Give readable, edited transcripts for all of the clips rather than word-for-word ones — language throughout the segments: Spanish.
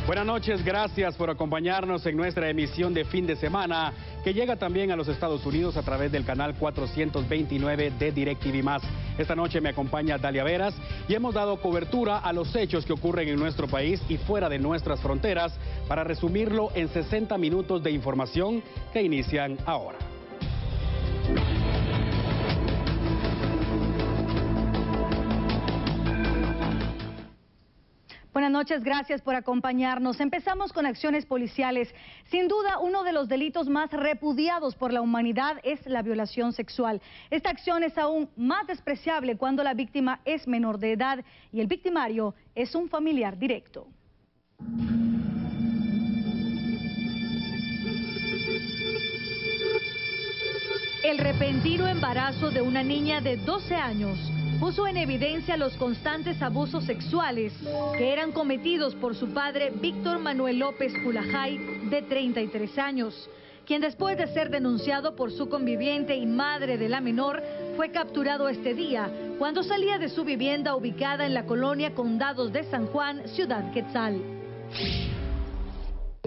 Buenas noches, gracias por acompañarnos en nuestra emisión de fin de semana, que llega también a los Estados Unidos a través del canal 429 de DirecTV+. Esta noche me acompaña Dalia Veras y hemos dado cobertura a los hechos que ocurren en nuestro país y fuera de nuestras fronteras para resumirlo en 60 minutos de información que inician ahora. Buenas noches, gracias por acompañarnos. Empezamos con acciones policiales. Sin duda, uno de los delitos más repudiados por la humanidad es la violación sexual. Esta acción es aún más despreciable cuando la víctima es menor de edad y el victimario es un familiar directo. El repentino embarazo de una niña de 12 años puso en evidencia los constantes abusos sexuales que eran cometidos por su padre Víctor Manuel López Culajay, de 33 años, quien después de ser denunciado por su conviviente y madre de la menor, fue capturado este día cuando salía de su vivienda ubicada en la colonia Condados de San Juan, Ciudad Quetzal.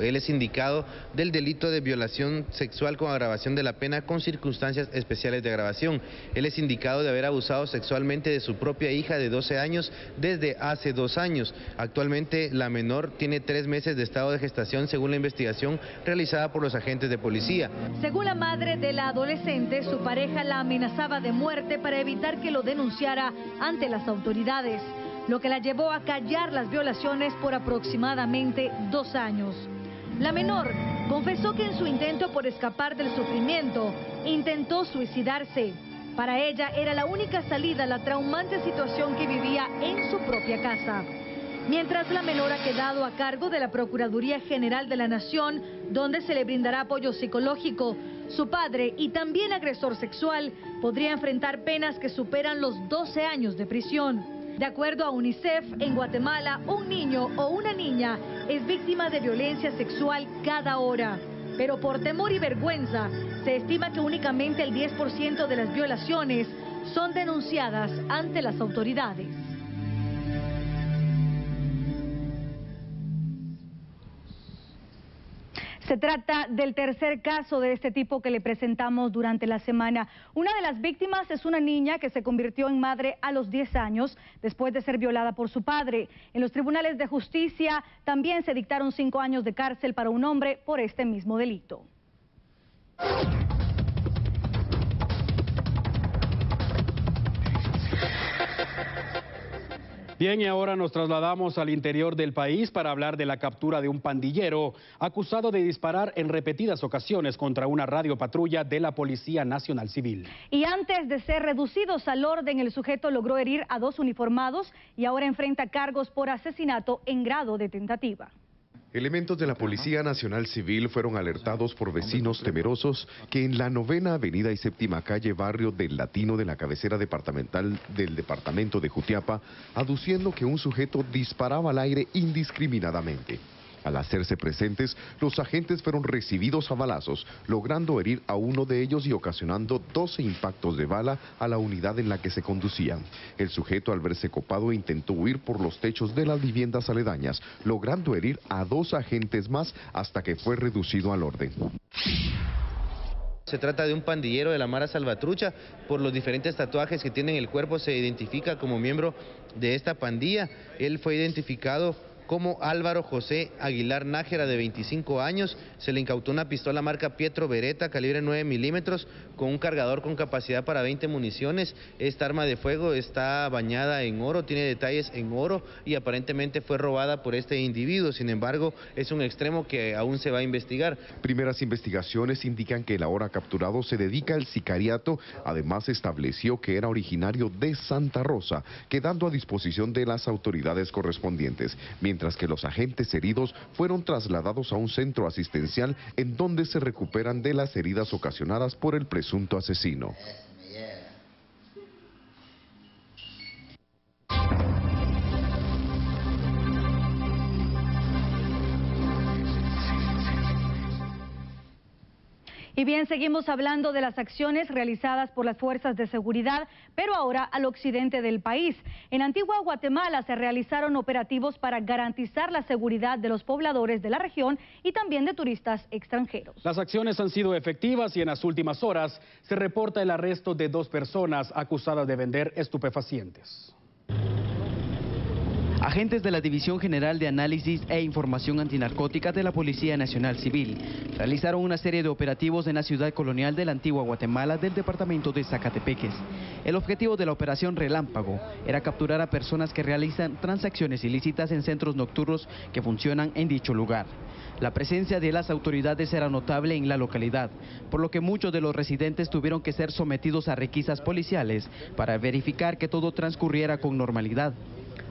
Él es indicado del delito de violación sexual con agravación de la pena con circunstancias especiales de agravación. Él es indicado de haber abusado sexualmente de su propia hija de 12 años desde hace 2 años. Actualmente la menor tiene 3 meses de estado de gestación según la investigación realizada por los agentes de policía. Según la madre de la adolescente, su pareja la amenazaba de muerte para evitar que lo denunciara ante las autoridades, lo que la llevó a callar las violaciones por aproximadamente 2 años. La menor confesó que en su intento por escapar del sufrimiento, intentó suicidarse. Para ella era la única salida a la traumante situación que vivía en su propia casa. Mientras la menor ha quedado a cargo de la Procuraduría General de la Nación, donde se le brindará apoyo psicológico, su padre y también agresor sexual podría enfrentar penas que superan los 12 años de prisión. De acuerdo a UNICEF, en Guatemala, un niño o una niña es víctima de violencia sexual cada hora. Pero por temor y vergüenza, se estima que únicamente el 10% de las violaciones son denunciadas ante las autoridades. Se trata del tercer caso de este tipo que le presentamos durante la semana. Una de las víctimas es una niña que se convirtió en madre a los 10 años después de ser violada por su padre. En los tribunales de justicia también se dictaron 5 años de cárcel para un hombre por este mismo delito. Bien, y ahora nos trasladamos al interior del país para hablar de la captura de un pandillero acusado de disparar en repetidas ocasiones contra una radiopatrulla de la Policía Nacional Civil. Y antes de ser reducidos al orden, el sujeto logró herir a 2 uniformados y ahora enfrenta cargos por asesinato en grado de tentativa. Elementos de la Policía Nacional Civil fueron alertados por vecinos temerosos que en la 9ª Avenida y 7ª Calle, barrio del Latino de la cabecera departamental del departamento de Jutiapa, aduciendo que un sujeto disparaba al aire indiscriminadamente. Al hacerse presentes, los agentes fueron recibidos a balazos, logrando herir a uno de ellos y ocasionando 12 impactos de bala a la unidad en la que se conducían. El sujeto, al verse copado, intentó huir por los techos de las viviendas aledañas, logrando herir a 2 agentes más hasta que fue reducido al orden. Se trata de un pandillero de la Mara Salvatrucha. Por los diferentes tatuajes que tiene en el cuerpo se identifica como miembro de esta pandilla. Él fue identificado como Álvaro José Aguilar Nájera, de 25 años. Se le incautó una pistola marca Pietro Beretta, calibre 9 milímetros, con un cargador con capacidad para 20 municiones. Esta arma de fuego está bañada en oro, tiene detalles en oro y aparentemente fue robada por este individuo. Sin embargo, es un extremo que aún se va a investigar. Primeras investigaciones indican que el ahora capturado se dedica al sicariato. Además, estableció que era originario de Santa Rosa, quedando a disposición de las autoridades correspondientes, mientras que los agentes heridos fueron trasladados a un centro asistencial en donde se recuperan de las heridas ocasionadas por el presunto asesino. Y Y bien, seguimos hablando de las acciones realizadas por las fuerzas de seguridad, pero ahora al occidente del país. En Antigua Guatemala se realizaron operativos para garantizar la seguridad de los pobladores de la región y también de turistas extranjeros. Las acciones han sido efectivas y en las últimas horas se reporta el arresto de 2 personas acusadas de vender estupefacientes. Agentes de la División General de Análisis e Información Antinarcótica de la Policía Nacional Civil realizaron una serie de operativos en la ciudad colonial de la Antigua Guatemala del departamento de Zacatepeques. El objetivo de la operación Relámpago era capturar a personas que realizan transacciones ilícitas en centros nocturnos que funcionan en dicho lugar. La presencia de las autoridades era notable en la localidad, por lo que muchos de los residentes tuvieron que ser sometidos a requisas policiales para verificar que todo transcurriera con normalidad.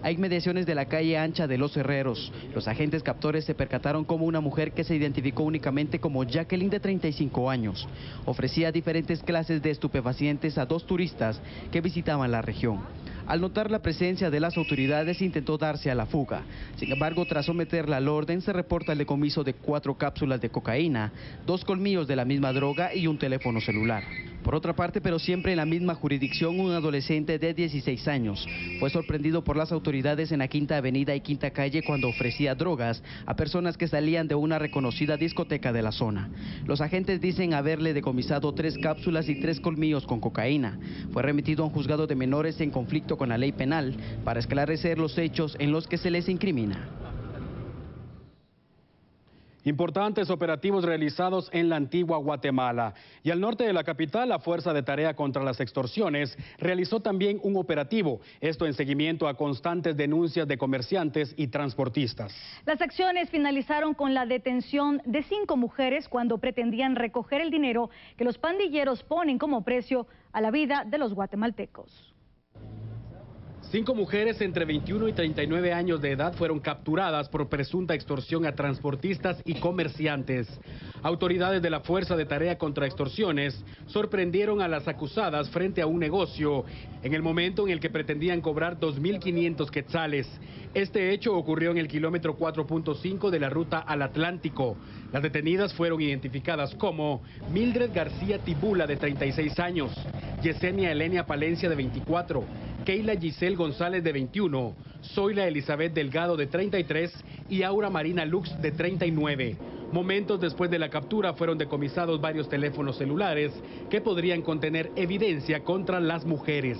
A inmediaciones de la calle ancha de Los Herreros, los agentes captores se percataron como una mujer que se identificó únicamente como Jacqueline, de 35 años. Ofrecía diferentes clases de estupefacientes a 2 turistas que visitaban la región. Al notar la presencia de las autoridades, intentó darse a la fuga. Sin embargo, tras someterla al orden, se reporta el decomiso de 4 cápsulas de cocaína, 2 colmillos de la misma droga y un teléfono celular. Por otra parte, pero siempre en la misma jurisdicción, un adolescente de 16 años fue sorprendido por las autoridades en la Quinta Avenida y Quinta Calle cuando ofrecía drogas a personas que salían de una reconocida discoteca de la zona. Los agentes dicen haberle decomisado 3 cápsulas y 3 colmillos con cocaína. Fue remitido a un juzgado de menores en conflicto con la ley penal para esclarecer los hechos en los que se les incrimina. Importantes operativos realizados en la Antigua Guatemala. Y al norte de la capital, la Fuerza de Tarea contra las Extorsiones realizó también un operativo, esto en seguimiento a constantes denuncias de comerciantes y transportistas. Las acciones finalizaron con la detención de 5 mujeres cuando pretendían recoger el dinero que los pandilleros ponen como precio a la vida de los guatemaltecos. 5 mujeres entre 21 y 39 años de edad fueron capturadas por presunta extorsión a transportistas y comerciantes. Autoridades de la Fuerza de Tarea contra Extorsiones sorprendieron a las acusadas frente a un negocio en el momento en el que pretendían cobrar 2.500 quetzales. Este hecho ocurrió en el kilómetro 4.5 de la ruta al Atlántico. Las detenidas fueron identificadas como Mildred García Tibula, de 36 años, Yesenia Elenia Palencia, de 24, Keila Giselle González, de 21, Zoila Elizabeth Delgado, de 33 y Aura Marina Lux, de 39. Momentos después de la captura fueron decomisados varios teléfonos celulares que podrían contener evidencia contra las mujeres.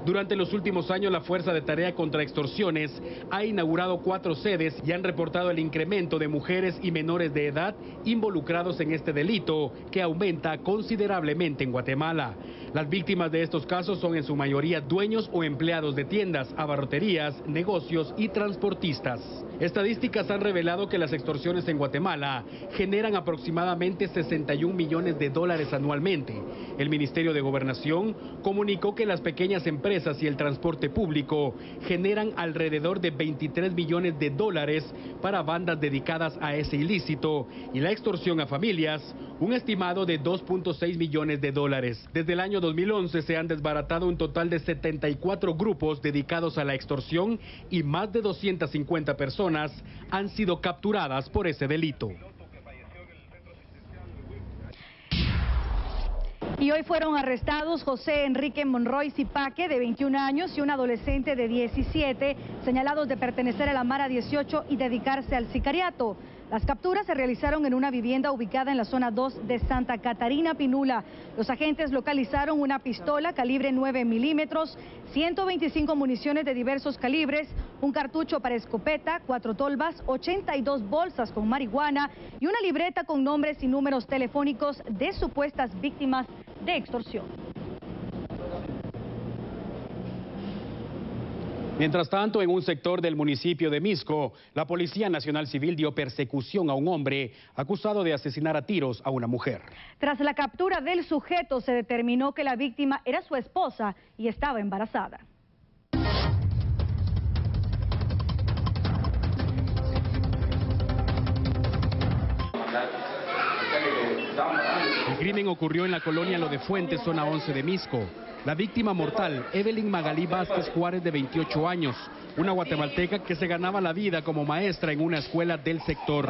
Durante los últimos años, la Fuerza de Tarea contra Extorsiones ha inaugurado 4 sedes y han reportado el incremento de mujeres y menores de edad involucrados en este delito, que aumenta considerablemente en Guatemala. Las víctimas de estos casos son en su mayoría dueños o empleados de tiendas, abarroterías, negocios y transportistas. Estadísticas han revelado que las extorsiones en Guatemala generan aproximadamente 61 millones de dólares anualmente. El Ministerio de Gobernación comunicó que las pequeñas empresas y el transporte público generan alrededor de 23 millones de dólares para bandas dedicadas a ese ilícito, y la extorsión a familias, un estimado de 2.6 millones de dólares. Desde el año 2011 se han desbaratado un total de 74 grupos dedicados a la extorsión y más de 250 personas han sido capturadas por ese delito. Y hoy fueron arrestados José Enrique Monroy Zipaque, de 21 años, y un adolescente de 17, señalados de pertenecer a la Mara 18 y dedicarse al sicariato. Las capturas se realizaron en una vivienda ubicada en la zona 2 de Santa Catarina Pinula. Los agentes localizaron una pistola calibre 9 milímetros, 125 municiones de diversos calibres, un cartucho para escopeta, 4 tolvas, 82 bolsas con marihuana y una libreta con nombres y números telefónicos de supuestas víctimas de extorsión. Mientras tanto, en un sector del municipio de Misco, la Policía Nacional Civil dio persecución a un hombre acusado de asesinar a tiros a una mujer. Tras la captura del sujeto, se determinó que la víctima era su esposa y estaba embarazada. El crimen ocurrió en la colonia Lo de Fuentes, zona 11 de Misco. La víctima mortal, Evelyn Magalí Vázquez Juárez, de 28 años, una guatemalteca que se ganaba la vida como maestra en una escuela del sector.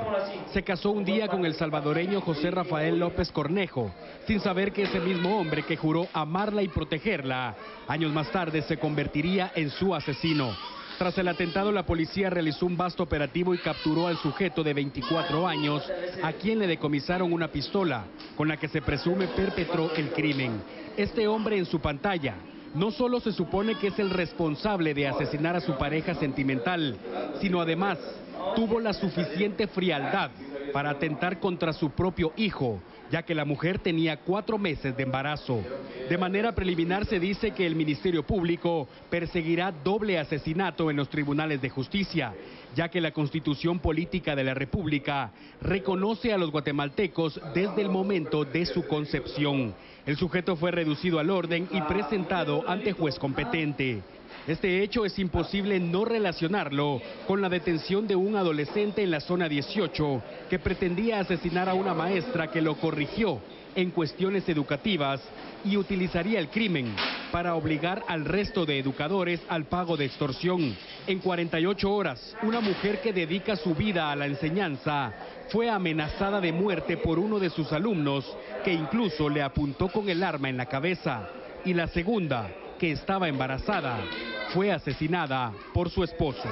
Se casó un día con el salvadoreño José Rafael López Cornejo, sin saber que ese mismo hombre que juró amarla y protegerla, años más tarde se convertiría en su asesino. Tras el atentado, la policía realizó un vasto operativo y capturó al sujeto de 24 años, a quien le decomisaron una pistola, con la que se presume perpetró el crimen. Este hombre en su pantalla no solo se supone que es el responsable de asesinar a su pareja sentimental, sino además tuvo la suficiente frialdad para atentar contra su propio hijo, ya que la mujer tenía 4 meses de embarazo. De manera preliminar se dice que el Ministerio Público perseguirá doble asesinato en los tribunales de justicia, ya que la Constitución Política de la República reconoce a los guatemaltecos desde el momento de su concepción. El sujeto fue reducido al orden y presentado ante juez competente. Este hecho es imposible no relacionarlo con la detención de un adolescente en la zona 18 que pretendía asesinar a una maestra que lo corrigió en cuestiones educativas y utilizaría el crimen para obligar al resto de educadores al pago de extorsión. En 48 horas, una mujer que dedica su vida a la enseñanza fue amenazada de muerte por uno de sus alumnos, que incluso le apuntó con el arma en la cabeza. Y la segunda, que estaba embarazada, fue asesinada por su esposo.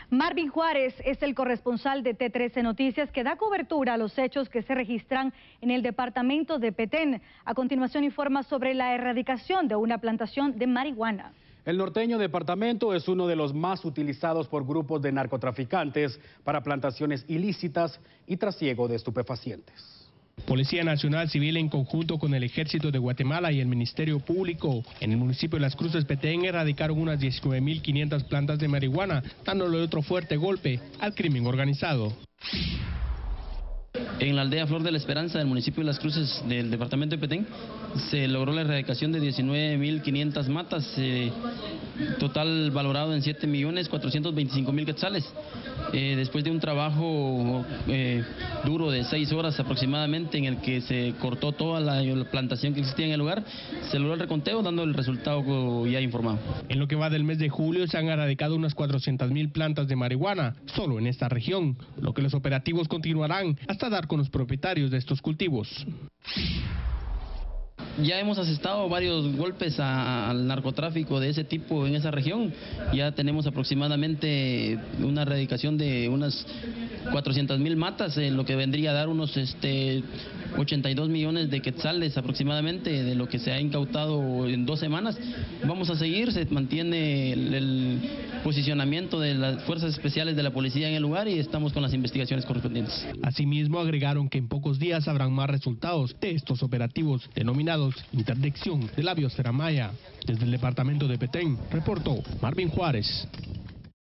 Marvin Juárez es el corresponsal de T13 Noticias que da cobertura a los hechos que se registran en el departamento de Petén. A continuación informa sobre la erradicación de una plantación de marihuana. El norteño departamento es uno de los más utilizados por grupos de narcotraficantes para plantaciones ilícitas y trasiego de estupefacientes. Policía Nacional Civil, en conjunto con el Ejército de Guatemala y el Ministerio Público en el municipio de Las Cruces, Petén, erradicaron unas 19.500 plantas de marihuana, dándole otro fuerte golpe al crimen organizado. En la aldea Flor de la Esperanza del municipio de Las Cruces del departamento de Petén se logró la erradicación de 19.500 matas, total valorado en 7.425.000 quetzales. Después de un trabajo duro de 6 horas aproximadamente, en el que se cortó toda la plantación que existía en el lugar, se logró el reconteo, dando el resultado ya informado. En lo que va del mes de julio se han erradicado unas 400.000 plantas de marihuana solo en esta región, lo que los operativos continuarán hasta dar con los propietarios de estos cultivos. Ya hemos asestado varios golpes al narcotráfico de ese tipo en esa región. Ya tenemos aproximadamente una erradicación de unas 400.000 matas, lo que vendría a dar unos 82 millones de quetzales aproximadamente de lo que se ha incautado en 2 semanas. Vamos a seguir, se mantiene el posicionamiento de las fuerzas especiales de la policía en el lugar y estamos con las investigaciones correspondientes. Asimismo, agregaron que en pocos días habrán más resultados de estos operativos denominados interdicción de la biosfera maya. Desde el departamento de Petén, reportó Marvin Juárez.